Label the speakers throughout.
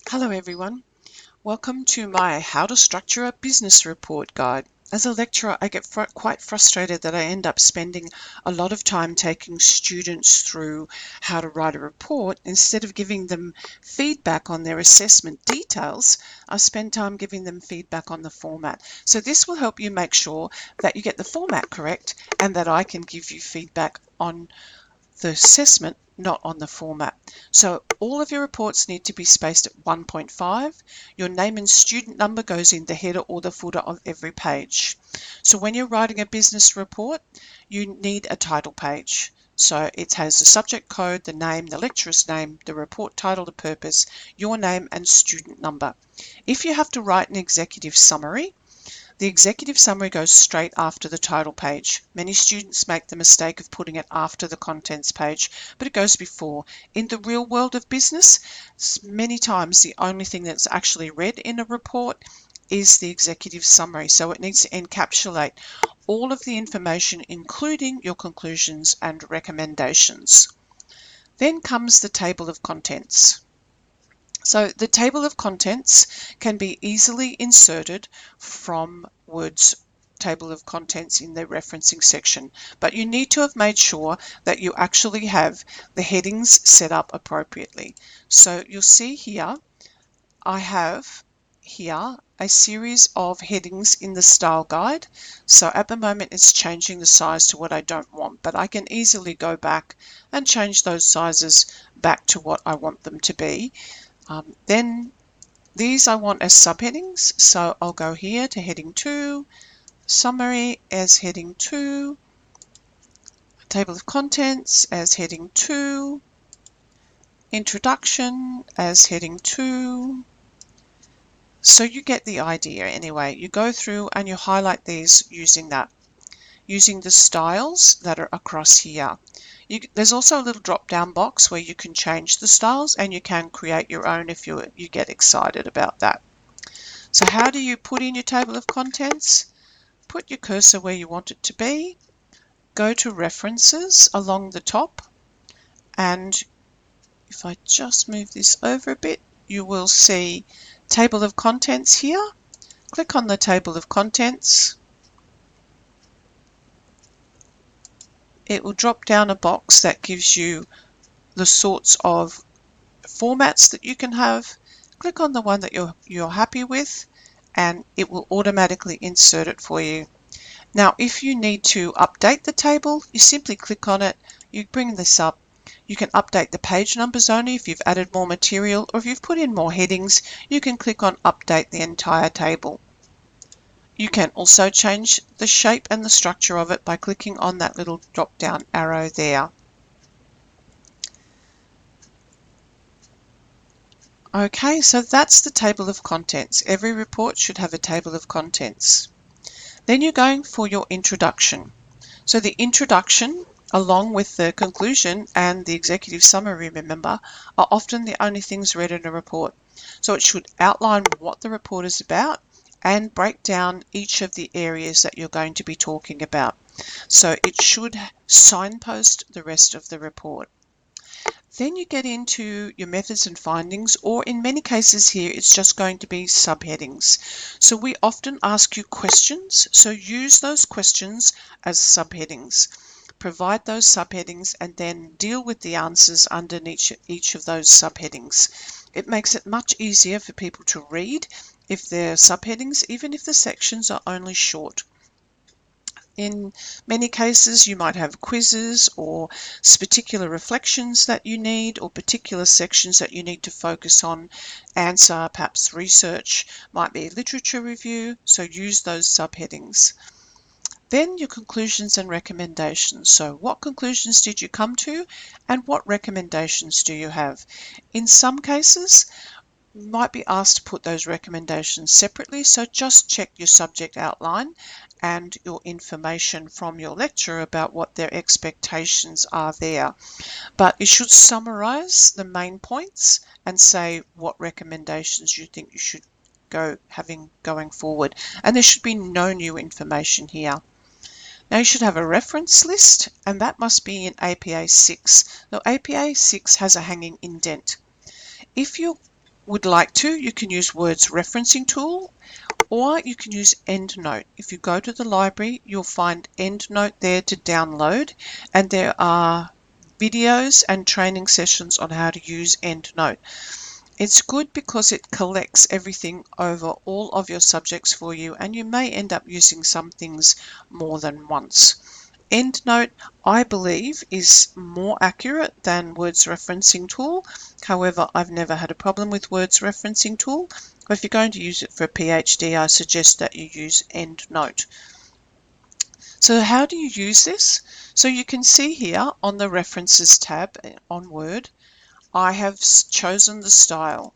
Speaker 1: Hello everyone, welcome to my How to Structure a Business Report guide. As a lecturer, I get quite frustrated that I end up spending a lot of time taking students through how to write a report. Instead of giving them feedback on their assessment details, I spend time giving them feedback on the format. So this will help you make sure that you get the format correct and that I can give you feedback on the assessment, not on the format. So all of your reports need to be spaced at 1.5. Your name and student number goes in the header or the footer of every page. So when you're writing a business report, you need a title page. So it has the subject code, the name, the lecturer's name, the report title, the purpose, your name and student number. If you have to write an executive summary, the executive summary goes straight after the title page. Many students make the mistake of putting it after the contents page, but it goes before. In the real world of business, many times the only thing that's actually read in a report is the executive summary. So it needs to encapsulate all of the information, including your conclusions and recommendations. Then comes the table of contents. So the table of contents can be easily inserted from Word's table of contents in the referencing section, but you need to have made sure that you actually have the headings set up appropriately. So you'll see here, I have here a series of headings in the style guide. So at the moment it's changing the size to what I don't want, but I can easily go back and change those sizes back to what I want them to be. Then these I want as subheadings, so I'll go here to heading 2, summary as heading 2, table of contents as heading 2, introduction as heading 2. So you get the idea anyway. You go through and you highlight these using the styles that are across here. There's also a little drop down box where you can change the styles and you can create your own if you get excited about that. So how do you put in your table of contents? Put your cursor where you want it to be, go to references along the top, and if I just move this over a bit, you will see table of contents here. Click on the table of contents. It will drop down a box that gives you the sorts of formats that you can have. Click on the one that you're happy with and it will automatically insert it for you. Now if you need to update the table, you simply click on it, you bring this up. You can update the page numbers only if you've added more material, or if you've put in more headings, you can click on update the entire table. You can also change the shape and the structure of it by clicking on that little drop down arrow there. Okay, so that's the table of contents. Every report should have a table of contents. Then you're going for your introduction. So the introduction, along with the conclusion and the executive summary, remember, are often the only things read in a report. So it should outline what the report is about and break down each of the areas that you're going to be talking about. So it should signpost the rest of the report. Then you get into your methods and findings, or in many cases here, it's just going to be subheadings. So we often ask you questions, so use those questions as subheadings. Provide those subheadings and then deal with the answers underneath each of those subheadings. It makes it much easier for people to read if they're subheadings, even if the sections are only short. In many cases, you might have quizzes or particular reflections that you need, or particular sections that you need to focus on, answer, perhaps research, might be literature review, so use those subheadings. Then your conclusions and recommendations. So what conclusions did you come to and what recommendations do you have? In some cases, you might be asked to put those recommendations separately, so just check your subject outline and your information from your lecturer about what their expectations are there. But it should summarize the main points and say what recommendations you think you should going forward. And there should be no new information here. Now you should have a reference list, and that must be in APA 6. Now APA 6 has a hanging indent. If you're would like to, you can use Word's referencing tool, or you can use EndNote. If you go to the library, you'll find EndNote there to download, and there are videos and training sessions on how to use EndNote. It's good because it collects everything over all of your subjects for you, and you may end up using some things more than once. EndNote, I believe, is more accurate than Word's referencing tool. However, I've never had a problem with Word's referencing tool. But if you're going to use it for a PhD, I suggest that you use EndNote. So how do you use this? So you can see here on the References tab on Word, I have chosen the style.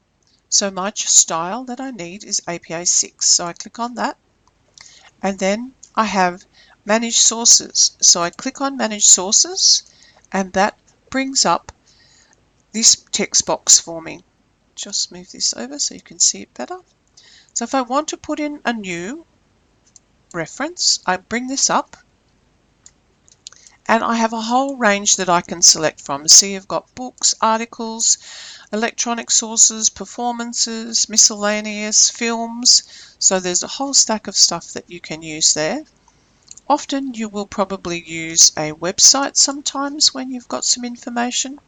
Speaker 1: So my style that I need is APA 6. So I click on that, and then I have Manage Sources. So I click on Manage Sources, and that brings up this text box for me. Just move this over so you can see it better. So if I want to put in a new reference, I bring this up, and I have a whole range that I can select from. See, you've got books, articles, electronic sources, performances, miscellaneous, films. So there's a whole stack of stuff that you can use there. Often you will probably use a website sometimes when you've got some information.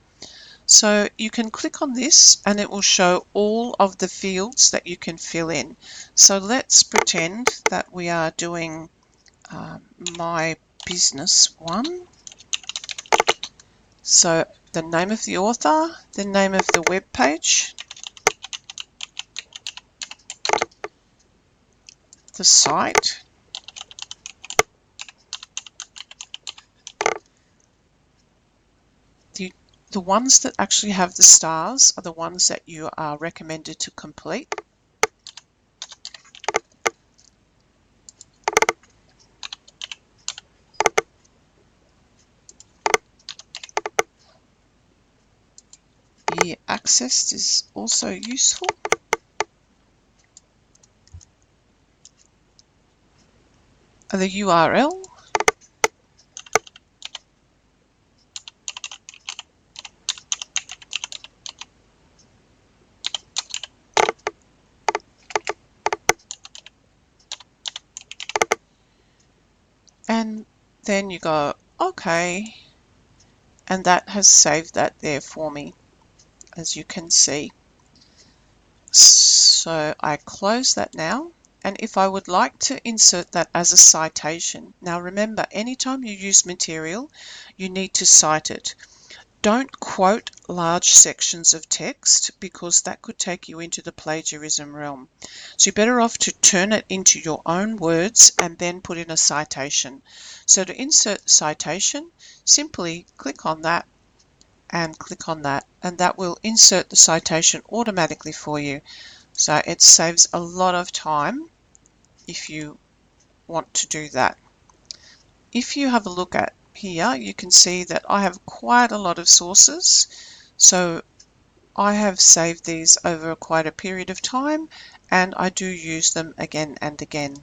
Speaker 1: So you can click on this and it will show all of the fields that you can fill in. So let's pretend that we are doing my business one. So the name of the author, the name of the web page, the site, the ones that actually have the stars are the ones that you are recommended to complete. The accessed is also useful. The URL, and then you go OK, and that has saved that there for me, as you can see. So I close that now, and if I would like to insert that as a citation, now remember, anytime you use material, you need to cite it. Don't quote large sections of text because that could take you into the plagiarism realm. So you're better off to turn it into your own words and then put in a citation. So to insert citation, simply click on that and click on that, and that will insert the citation automatically for you. So it saves a lot of time if you want to do that. If you have a look at here, you can see that I have quite a lot of sources. So I have saved these over quite a period of time, and I do use them again and again.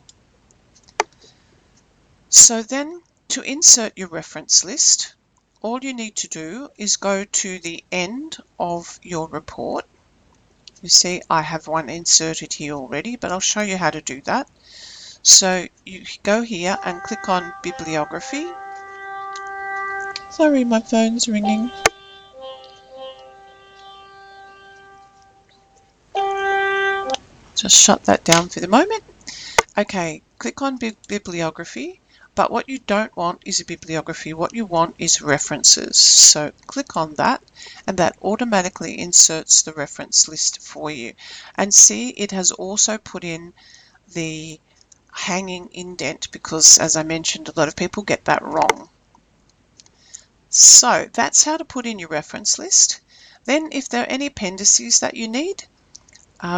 Speaker 1: So then to insert your reference list, all you need to do is go to the end of your report. You see I have one inserted here already, but I'll show you how to do that. So you go here and click on Bibliography. Sorry, my phone's ringing. Just shut that down for the moment. Okay, click on Bibliography, but what you don't want is a bibliography. What you want is references. So click on that, and that automatically inserts the reference list for you. And see, it has also put in the hanging indent because, as I mentioned, a lot of people get that wrong. So that's how to put in your reference list. Then if there are any appendices that you need,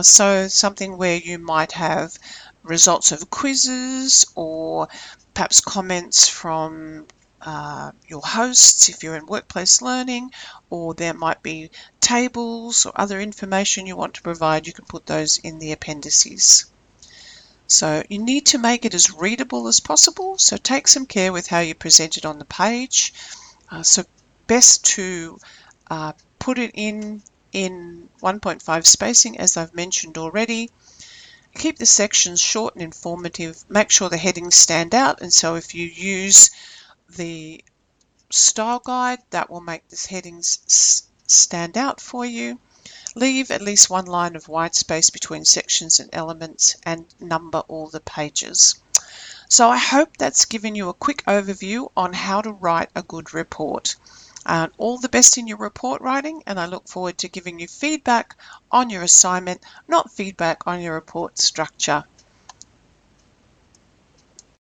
Speaker 1: so something where you might have results of quizzes or perhaps comments from your hosts if you're in workplace learning, or there might be tables or other information you want to provide, you can put those in the appendices. So you need to make it as readable as possible, so take some care with how you present it on the page. So best to put it in in 1.5 spacing, as I've mentioned already. Keep the sections short and informative. Make sure the headings stand out, and so if you use the style guide, that will make the headings stand out for you. Leave at least one line of white space between sections and elements, and number all the pages. So I hope that's given you a quick overview on how to write a good report. All the best in your report writing, and I look forward to giving you feedback on your assignment, not feedback on your report structure.